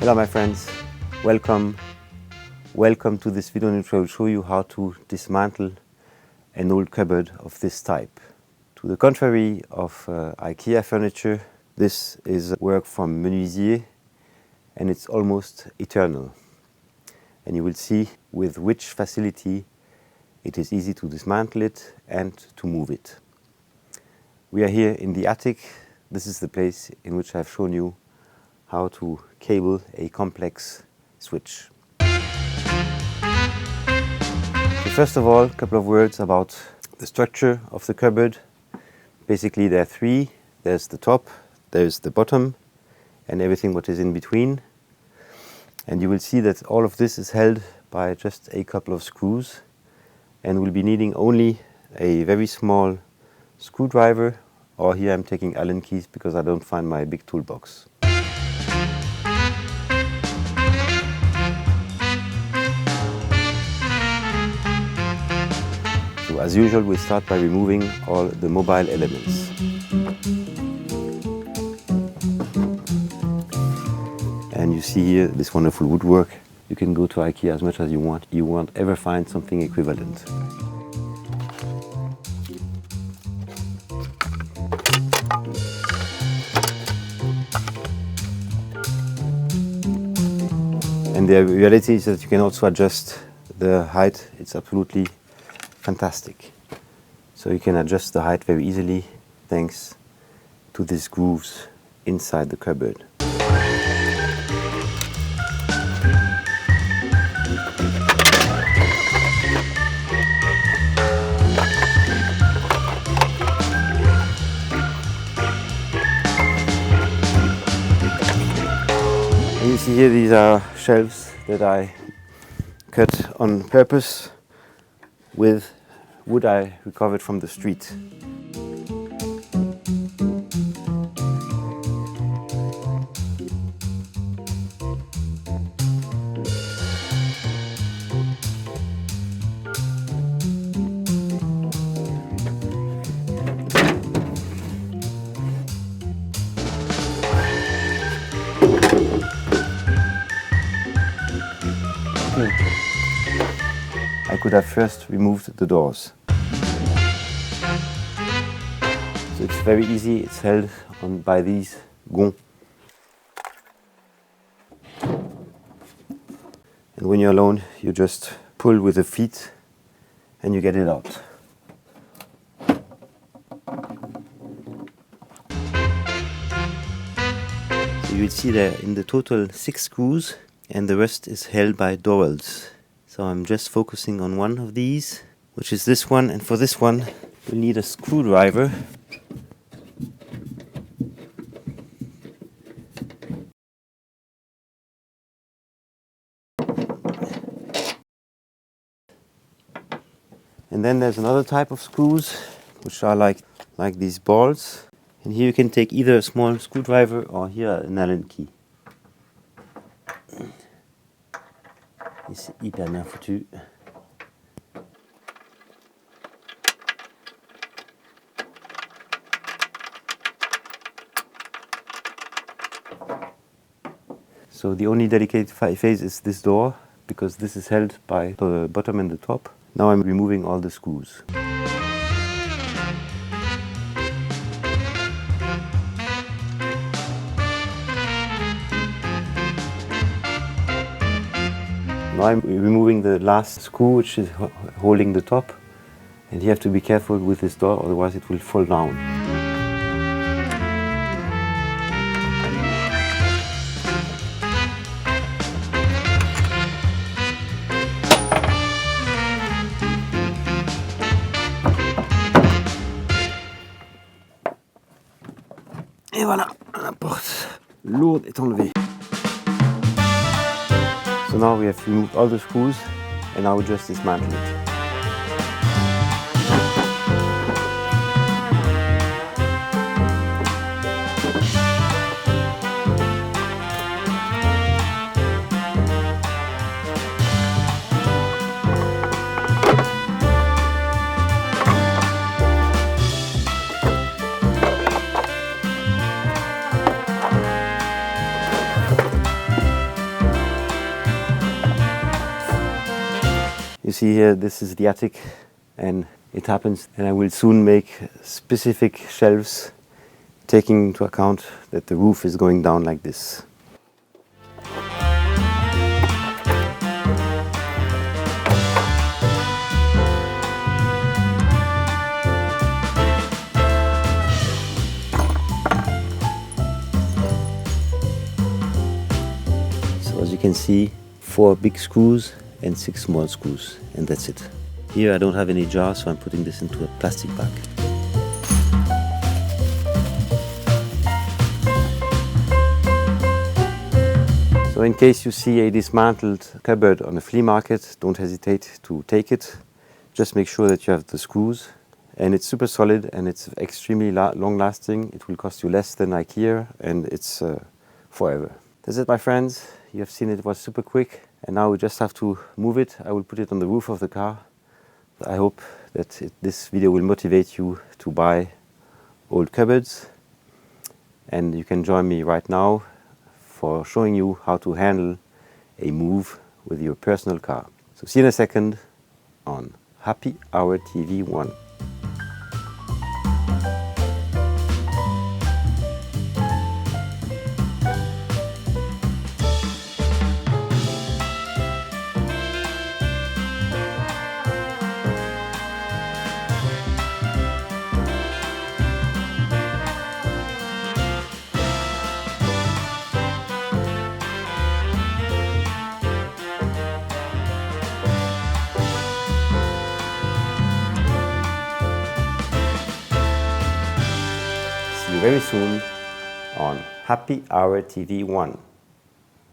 Hello my friends, welcome to this video in which I will show you how to dismantle an old cupboard of this type. To the contrary of IKEA furniture, this is work from menuisier and it's almost eternal. And you will see with which facility it is easy to dismantle it and to move it. We are here in the attic. This is the place in which I've shown you how to cable a complex switch. So first of all, a couple of words about the structure of the cupboard. Basically there are three. There's the top, there's the bottom, and everything what is in between. And you will see that all of this is held by just a couple of screws, and we'll be needing only a very small screwdriver, or here I'm taking Allen keys because I don't find my big toolbox. So as usual, we start by removing all the mobile elements. And you see here this wonderful woodwork. You can go to IKEA as much as you want. You won't ever find something equivalent. And the reality is that you can also adjust the height. It's absolutely fantastic. So you can adjust the height very easily thanks to these grooves inside the cupboard. And you see here, these are shelves that I cut on purpose with wood I recovered from the street. I could have first removed the doors. So it's very easy, it's held on by these gonds. And when you're alone, you just pull with the feet and you get it out. So you will see there in the total 6 screws, and the rest is held by dowels. So I'm just focusing on one of these, which is this one, and for this one we'll need a screwdriver. And then there's another type of screws, which are like these balls. And here you can take either a small screwdriver or here an Allen key. Et c'est hyper bien foutu. So the only delicate phase is this door, because this is held by the bottom and the top. Now I'm removing all the screws. Now I'm removing the last screw, which is holding the top, and you have to be careful with this door, otherwise it will fall down. Et voilà, la porte lourde est enlevée. So now we have removed all the screws, and I will just dismantle it. see here, this is the attic, and it happens, and I will soon make specific shelves taking into account that the roof is going down like this. So as you can see, 4 big screws and 6 small screws, and that's it. Here I don't have any jar, so I'm putting this into a plastic bag. So in case you see a dismantled cupboard on a flea market, don't hesitate to take it. Just make sure that you have the screws, and it's super solid and it's extremely long lasting. It will cost you less than IKEA, and it's forever. That's it, my friends. You have seen it was super quick, and now we just have to move it. I will put it on the roof of the car. I hope that this video will motivate you to buy old cupboards, and you can join me right now for showing you how to handle a move with your personal car. So see you in a second on Happy Hour TV 1. See you very soon on Happy Hour TV 1.